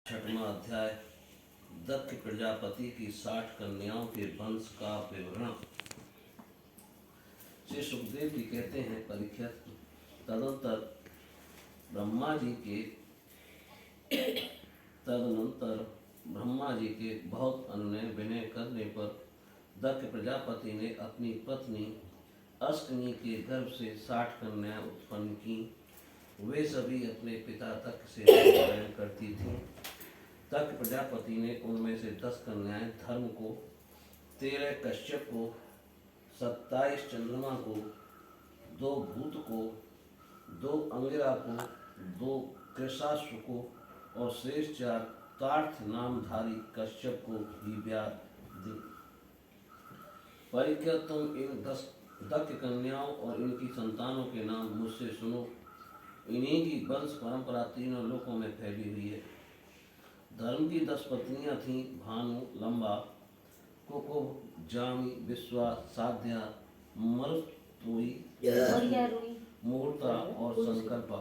छठवां अध्याय दक्ष प्रजापति की 60 कन्याओं के वंश का विवरण। श्री सुखदेव जी कहते हैं, परीक्षित, तदनंतर ब्रह्मा जी के बहुत अनुनय विनय करने पर दक्ष प्रजापति ने अपनी पत्नी अश्विनी के गर्भ से 60 कन्याएं उत्पन्न की। वे सभी अपने पिता दक्ष से प्रेम करती थीं। दक्ष प्रजापति ने उनमें से 10 कन्याएं धर्म को, 13 कश्यप को, 27 चंद्रमा को, 2 भूत को, 2 अंगिरा को, 2 कृशाश्व को और शेष 4 तार्थ नामधारी कश्यप को भी ब्याह दी। परीक्षित, तुम इन 10 दक्ष कन्याओं और इनकी संतानों के नाम मुझसे सुनो। इन्हीं की वंश परंपरा तीनों लोकों में फैली हुई है। धर्म की 10 पत्नियां थीं, भानु, लंबा, कुकुब, जामी, विश्वा, साध्या, मरुतोई, मुहूर्ता और संकल्पा।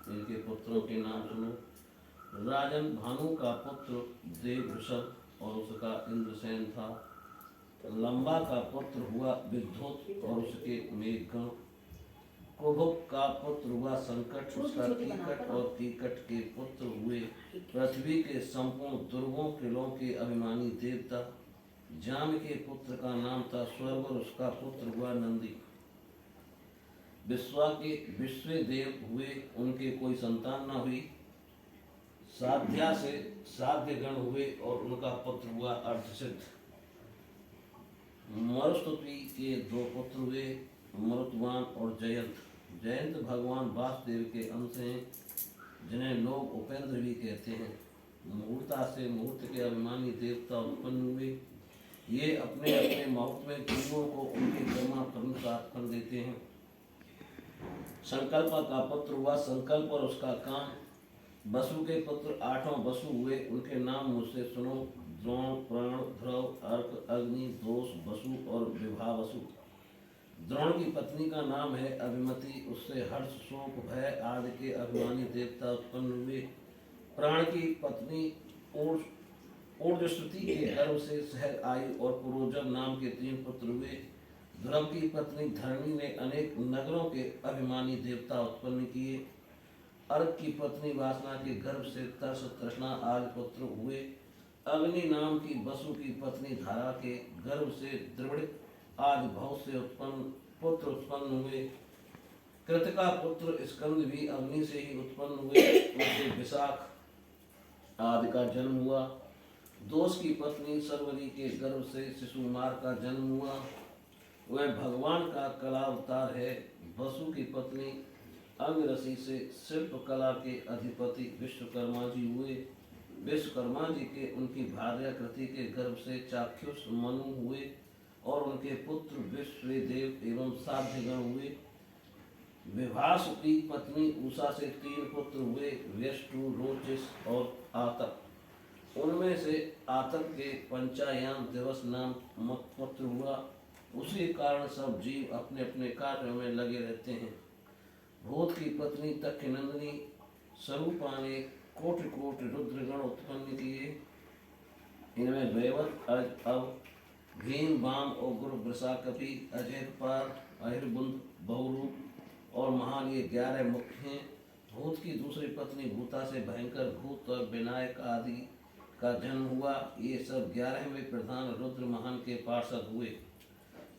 इनके पुत्रों के नाम सुनो। राजन, भानु का पुत्र देववृषभ और उसका इंद्रसेन था। लंबा का पुत्र हुआ विद्युत और उसके मेघगण। कुबुक का पुत्र हुआ संकट, उसका कीकट और कीकट के पुत्र हुए पृथ्वी के संपूर्ण दुर्गों किलों के अभिमानी देवता। जाम के पुत्र का नाम था स्वर्ग और उसका पुत्र हुआ नंदी। विश्वा के विश्व देव हुए, उनके कोई संतान न हुई। साध्या से साध्य गण हुए और उनका पुत्र हुआ अर्धसिद्ध। मरुस्तुति के 2 पुत्र हुए, मरुतवान और जयंत। जयंत भगवान वासुदेव के अंश हैं, जिन्हें लोग उपेंद्र भी कहते हैं। मुहूर्ता से मुहूर्त के अभिमानी देवता उत्पन्न हुए। ये अपने अपने मुहूर्त में जीवों को उनके कर्मानुसार फल देते हैं। संकल्प का पुत्र हुआ संकल्प और उसका काम। वसु के पुत्र 8 वसु हुए, उनके नाम मुझसे सुनो। द्रोण, प्राण, ध्रुव, अर्क, अग्नि, दोष, वसु और विभावसु। द्रोण की पत्नी का नाम है अभिमति, उससे हर्ष, शोक, भय आदि के अभिमानी देवता उत्पन्न हुए। प्राण की पत्नी ऊर्जश्रुति के गर्भ से सहज आयु और पुरोजन नाम के 3 पुत्र हुए। ध्रुव की पत्नी धरणी ने अनेक नगरों के अभिमानी देवता उत्पन्न किए। अर्क की पत्नी वासना के गर्भ से तर्ष, तृष्णा आदि पुत्र हुए। अग्नि नाम की वसु की पत्नी धारा के गर्भ से द्रविड़ आदि बहुत से पुत्र उत्पन्न हुए। कृत का पुत्र स्कंद भी अग्नि से ही उत्पन्न हुए, उनसे विशाख आदि का जन्म हुआ। दोष की पत्नी सर्वरी के गर्भ से शिशुमार का जन्म हुआ, वह भगवान का कला अवतार है। वसु की पत्नी अंगरसी से शिल्प कला के अधिपति विश्वकर्मा जी हुए। विश्वकर्मा जी के उनकी भार्या कृति के गर्भ से चाक्षुष मनु हुए और उनके पुत्र विश्वदेव एवं साध्यगण हुए। विभास की पत्नी उषा से 3 पुत्र हुए, व्यष्टु, रोचिस और आतक। उनमें से आतक के पंचायाम दिवस नाम पुत्र हुआ। उसी कारण सब जीव अपने अपने कार्यों में लगे रहते हैं। भूत की पत्नी तक्षनंदिनी स्वरूपा ने कोटि कोटि रुद्रगण उत्पन्न किए। इनमें वैवत, अव, भीम, वाम, उग्र, वृषाकपि, अजयपाल, अहिर्बुंद, बहुरूप और महान ये 11 मुख्य हैं। भूत की दूसरी पत्नी भूता से भयंकर भूत और विनायक आदि का जन्म हुआ। ये सब 11वें प्रधान रुद्र महान के पार्षद हुए।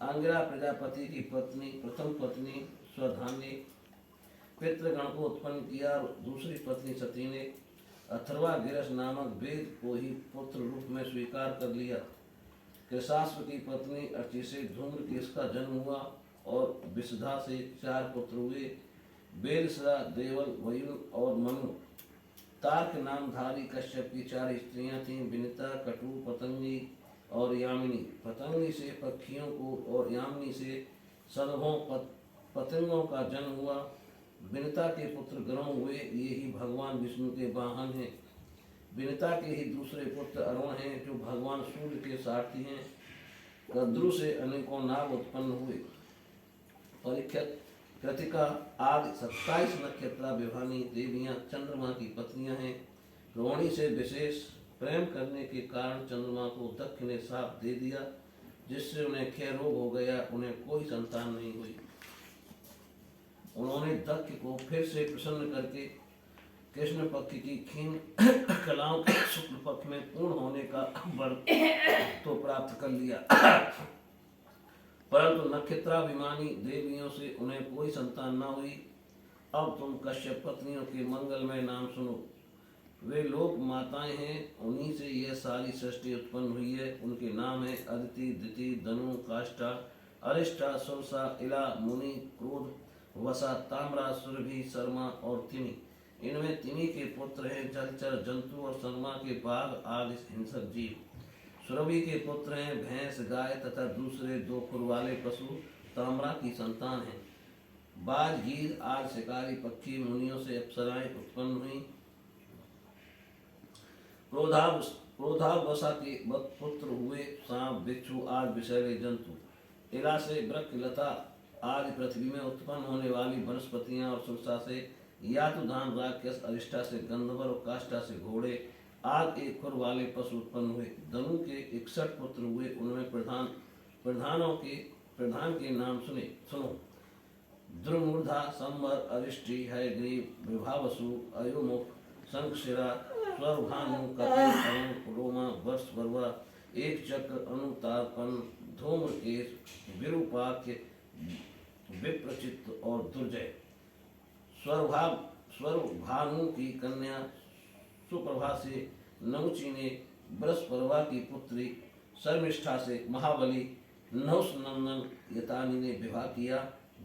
अंगिरा प्रजापति की पत्नी प्रथम पत्नी स्वधान्य पितृगण को उत्पन्न किया। दूसरी पत्नी सती ने अथर्वा गिरस नामक वेद को ही पुत्र रूप में स्वीकार कर लिया। कृशाश्व की पत्नी अर्ची से धूम्रकेश का जन्म हुआ और विशुधा से 4 पुत्र हुए, वेदसरा, देवल, वयुन और मनु। तार्क नामधारी कश्यप की 4 स्त्रियां थीं, विनिता, कटु, पतंगी और यामिनी। पतंगी से पक्षियों को और यामिनी से सलभों पतंगों का जन्म हुआ। विनिता के पुत्र ग्रह हुए, ये ही भगवान विष्णु के वाहन हैं। विनिता के ही दूसरे पुत्र अरुण हैं, जो भगवान सूर्य के सारथी हैं। कद्रु से अनेकों नाग उत्पन्न हुए। परीक्षित, कृतिका आदि 27 नक्षत्राभिमानी देवियां चंद्रमा की पत्नियां हैं। रोहिणी से विशेष प्रेम करने के कारण चंद्रमा को दक्ष ने शाप दे दिया, जिससे उन्हें क्षय रोग हो गया। उन्हें कोई संतान नहीं हुई। उन्होंने दक्ष को फिर से प्रसन्न करके कृष्ण पक्ष की क्षीण कलाओं के शुक्ल पक्ष में पूर्ण होने का वर तो प्राप्त कर लिया, परंतु नक्षत्राभिमानी देवियों से उन्हें कोई संतान न हुई। अब तुम कश्यप पत्नियों के मंगलमय नाम सुनो। वे लोक माताएं हैं, उन्हीं से यह सारी सृष्टि उत्पन्न हुई है। उनके नाम है अदिति, दिति, दनु, काष्ठा, अरिष्टा, सुरसा, इला, मुनि, क्रोध, वसा, ताम्रा, सुरभि, शर्मा और तिनि। इनमें तिनि के पुत्र हैं जलचर जंतु और शर्मा के बाघ आदि हिंसक जीव। सुरभि के पुत्र हैं भैंस, गाय तथा दूसरे दो खुर वाले पशु ताम्रा की संतान हैं। बाज, गीध आदि शिकारी पक्षी मुनियों से अप्सराएं उत्पन्न हुई। क्रोधावसा के पुत्र हुए सांप, बिच्छू आदि विषैले जंतु। इला से वृक्ष, लता आदि पृथ्वी में उत्पन्न होने वाली वनस्पतियां और सुरसा से यातुधान राक्षस, अरिष्टा से गंधर्व और काष्ठा से घोड़े आदि एक खुर वाले पशु उत्पन्न हुए। दनु के 61 पुत्र हुए। उनमें प्रधान के नाम सुनो। द्रुमूर्धा, संवर, अरिष्टि, हयग्रीव, विभावसु, अयोमुख, शंखशिरा, स्वरभानु, कपिल, अरुण, पुलोमा, वर्षपर्वा, एक चक्र, अनुतापन, धूम्रकेश, विरूपाक्ष, विप्रचित्त और दुर्जय। स्वरभानु की कन्या सुप्रभा से नहुची ने बृहस्पति की पुत्री शर्मिष्ठा से महाबली नहुषनंदन यतानी ने विवाह किया।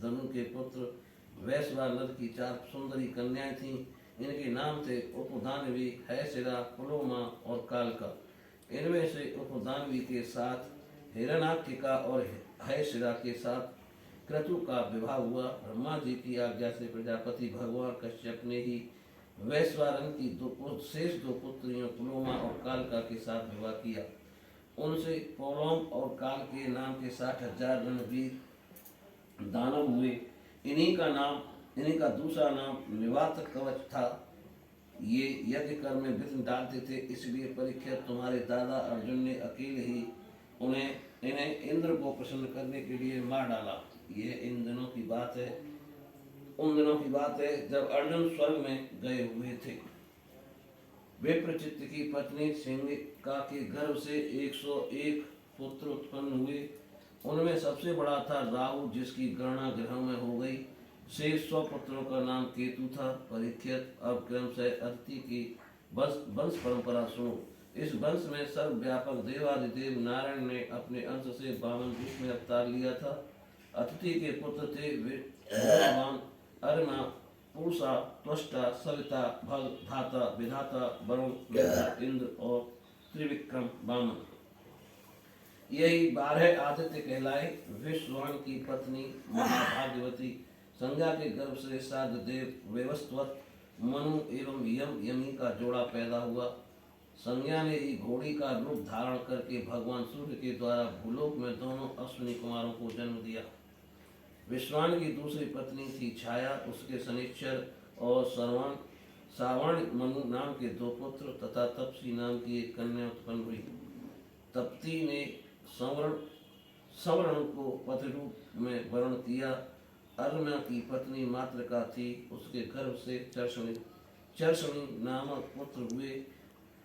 धनु के पुत्र वैश्वानर की 4 सुंदरी कन्याएं थीं। इनके नाम थे उपदानवी, हैशिरा, पुलोमा और कालका। इनमें से उपदानवी के साथ हिरण्याक्षिका और हैशिरा के साथ क्रतु का विवाह हुआ। ब्रह्मा जी की आज्ञा से प्रजापति भगवान कश्यप ने ही वैश्वानर की शेष दो पुत्रियों पुलोमा और कालका के साथ विवाह किया। उनसे पोलोम और काल के नाम के 60,000 रणवीर दानव हुए। इन्हीं का दूसरा नाम निवात कवच था। ये यज्ञ कर्म में विघ्न डालते थे, इसलिए परीक्षित तुम्हारे दादा अर्जुन ने अकेले ही इन्हें इंद्र को प्रसन्न करने के लिए मार डाला। ये उन दिनों की बात है जब अर्जुन स्वर्ग में गए हुए थे। विप्रचित्त की पत्नी सिंहिका के गर्भ से 101 पुत्र उत्पन्न हुए। उनमें सबसे बड़ा था राहु, जिसकी गणना ग्रहों में हो गई। शेष 100 पुत्रों का नाम केतु था। परीक्षित, अब क्रमशः अदिति की वंश परंपरा सुनो। इस वंश में सर्वव्यापक देवादिदेव नारायण ने अपने अंश से वामन रूप में अवतार लिया था। अदिति के पुत्र थे भगवान अरिमा, पूषा, त्वष्टा, सविता, भग, धाता, विधाता, वरुण, इंद्र और त्रिविक्रम वामन। यही 12 आदित्य कहलाए। विश्वान की पत्नी महाभाग्यवती संज्ञा के गर्भ से साधदेव, वेवस्वत, मनु एवं यमी का जोड़ा पैदा हुआ। संज्ञा ने ही घोड़ी का रूप धारण करके भगवान सूर्य के द्वारा भूलोक में दोनों अश्विनी कुमारों को जन्म दिया। विश्वान की दूसरी पत्नी थी छाया, उसके शनिश्चर और सावण मनु नाम के 2 पुत्र तथा तपसी नाम की एक कन्या उत्पन्न हुई। तप्ती ने सवर्ण को पति रूप में वर्ण किया। अरुणा की पत्नी मातृका थी, उसके गर्भ से चर्षणी नामक पुत्र हुए।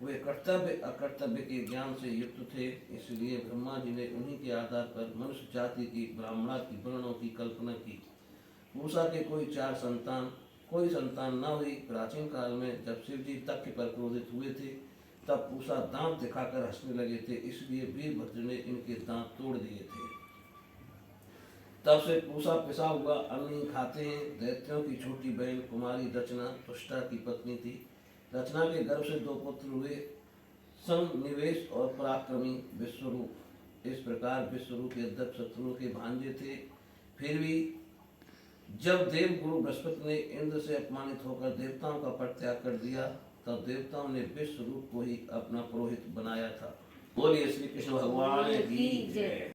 वे कर्तव्य अकर्तव्य के ज्ञान से युक्त थे, इसलिए ब्रह्मा जी ने उन्हीं के आधार पर मनुष्य जाति की ब्राह्मणा की वर्णों की कल्पना की। पूषा के कोई संतान न हुई। प्राचीन काल में जब शिव जी तख्त पर क्रोधित हुए थे, तब पूषा दांत दिखाकर हंसने लगे थे, इसलिए वीरभद्र ने इनके दांत तोड़ दिए थे। तब से पूषा पिसा हुआ अन्न ही खाते हैं। दैत्यों की छोटी बहन कुमारी रचना तुष्टा की पत्नी थी। रचना के गर्भ से 2 पुत्र हुए, संनिवेश और पराक्रमी विश्वरूप। इस प्रकार विश्वरूप यद्यप शत्रुओं के भांजे थे, फिर भी जब देव गुरु बृहस्पति ने इंद्र से अपमानित होकर देवताओं का परित्याग कर दिया, तब देवताओं ने विश्वरूप को ही अपना पुरोहित बनाया था। बोलिए श्री कृष्ण भगवान की जय।